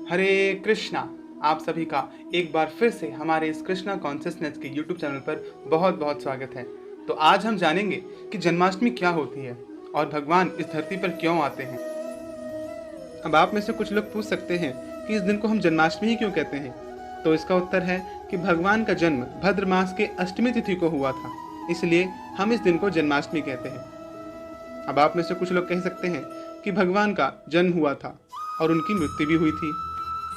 हरे कृष्णा। आप सभी का एक बार फिर से हमारे इस कृष्णा कॉन्शियसनेस के यूट्यूब चैनल पर बहुत बहुत स्वागत है। तो आज हम जानेंगे कि जन्माष्टमी क्या होती है और भगवान इस धरती पर क्यों आते हैं। अब आप में से कुछ लोग पूछ सकते हैं कि इस दिन को हम जन्माष्टमी ही क्यों कहते हैं। तो इसका उत्तर है कि भगवान का जन्म भद्र मास के अष्टमी तिथि को हुआ था, इसलिए हम इस दिन को जन्माष्टमी कहते हैं। अब आप में से कुछ लोग कह सकते हैं कि भगवान का जन्म हुआ था और उनकी मृत्यु भी हुई थी।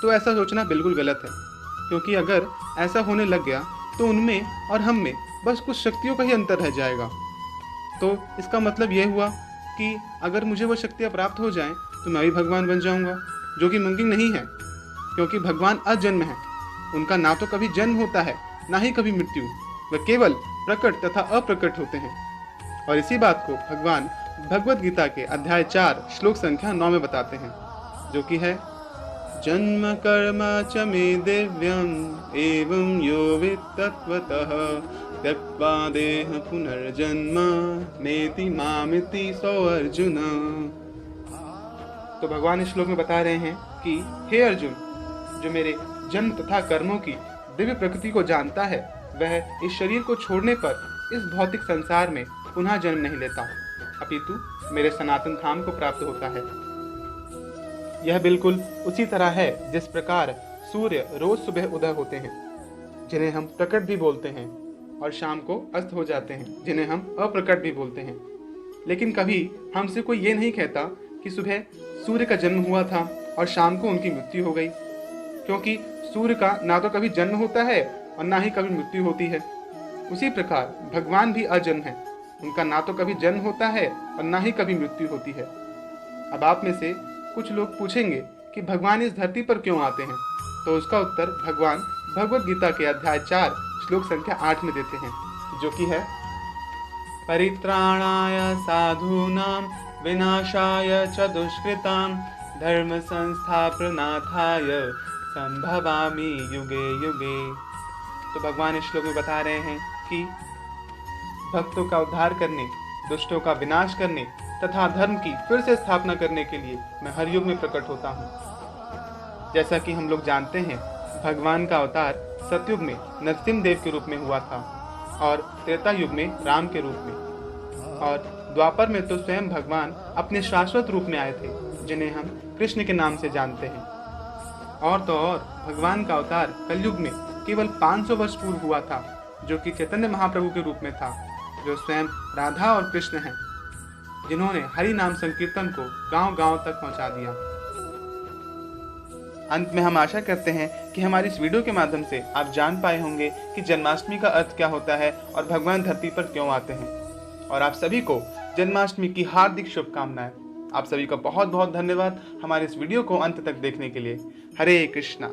तो ऐसा सोचना बिल्कुल गलत है, क्योंकि अगर ऐसा होने लग गया तो उनमें और हम में बस कुछ शक्तियों का ही अंतर रह जाएगा। तो इसका मतलब यह हुआ कि अगर मुझे वो शक्तियाँ प्राप्त हो जाएं तो मैं भी भगवान बन जाऊंगा, जो कि मुमकिन नहीं है, क्योंकि भगवान अजन्म है। उनका ना तो कभी जन्म होता है ना ही कभी मृत्यु, वे केवल प्रकट तथा अप्रकट होते हैं। और इसी बात को भगवान भगवद गीता के अध्याय 4 श्लोक संख्या 9 में बताते हैं, जो कि है जन्म कर्म च मे दिव्यम एवं यो वित्तत्वतः त्यक्त्वा देह पुनर्जन्म नेति मामिति सो अर्जुन। तो भगवान इस श्लोक में बता रहे हैं कि हे अर्जुन, जो मेरे जन्म तथा कर्मों की दिव्य प्रकृति को जानता है वह इस शरीर को छोड़ने पर इस भौतिक संसार में पुनः जन्म नहीं लेता, अपितु मेरे सनातन धाम को प्राप्त होता है। यह बिल्कुल उसी तरह है जिस प्रकार सूर्य रोज सुबह उदय होते हैं, जिन्हें हम प्रकट भी बोलते हैं, और शाम को अस्त हो जाते हैं, जिन्हें हम अप्रकट भी बोलते हैं। लेकिन कभी हमसे कोई ये नहीं कहता कि सुबह सूर्य का जन्म हुआ था और शाम को उनकी मृत्यु हो गई, क्योंकि सूर्य का ना तो कभी जन्म होता है और ना ही कभी मृत्यु होती है। उसी प्रकार भगवान भी अजन्म है, उनका ना तो कभी जन्म होता है और ना ही कभी मृत्यु होती है। अब आप में से कुछ लोग पूछेंगे कि भगवान इस धरती पर क्यों आते हैं, तो उसका उत्तर भगवान भगवद गीता के अध्याय 4 श्लोक संख्या 8 में देते हैं, जो कि है परित्राणाय साधूनां विनाशाय च दुष्कृतां धर्म संस्थापनार्थाय संभवामि युगे युगे। तो भगवान इस श्लोक में बता रहे हैं कि भक्तों का उद्धार करने, दुष्टों का विनाश करने तथा धर्म की फिर से स्थापना करने के लिए मैं हर युग में प्रकट होता हूँ। जैसा कि हम लोग जानते हैं, भगवान का अवतार सतयुग में नरसिंह देव के रूप में हुआ था और त्रेता युग में राम के रूप में, और द्वापर में तो स्वयं भगवान अपने शाश्वत रूप में आए थे, जिन्हें हम कृष्ण के नाम से जानते हैं। और तो और भगवान का अवतार कलयुग में केवल 500 वर्ष पूर्व हुआ था, जो कि चैतन्य महाप्रभु के रूप में था, जो स्वयं राधा और कृष्ण हैं, जिन्होंने हरि नाम संकीर्तन को गांव-गांव तक पहुंचा दिया। अंत में हम आशा करते हैं कि हमारी इस वीडियो के माध्यम से आप जान पाए होंगे कि जन्माष्टमी का अर्थ क्या होता है और भगवान धरती पर क्यों आते हैं। और आप सभी को जन्माष्टमी की हार्दिक शुभकामनाएं। आप सभी का बहुत बहुत धन्यवाद हमारे इस वीडियो को अंत तक देखने के लिए। हरे कृष्णा।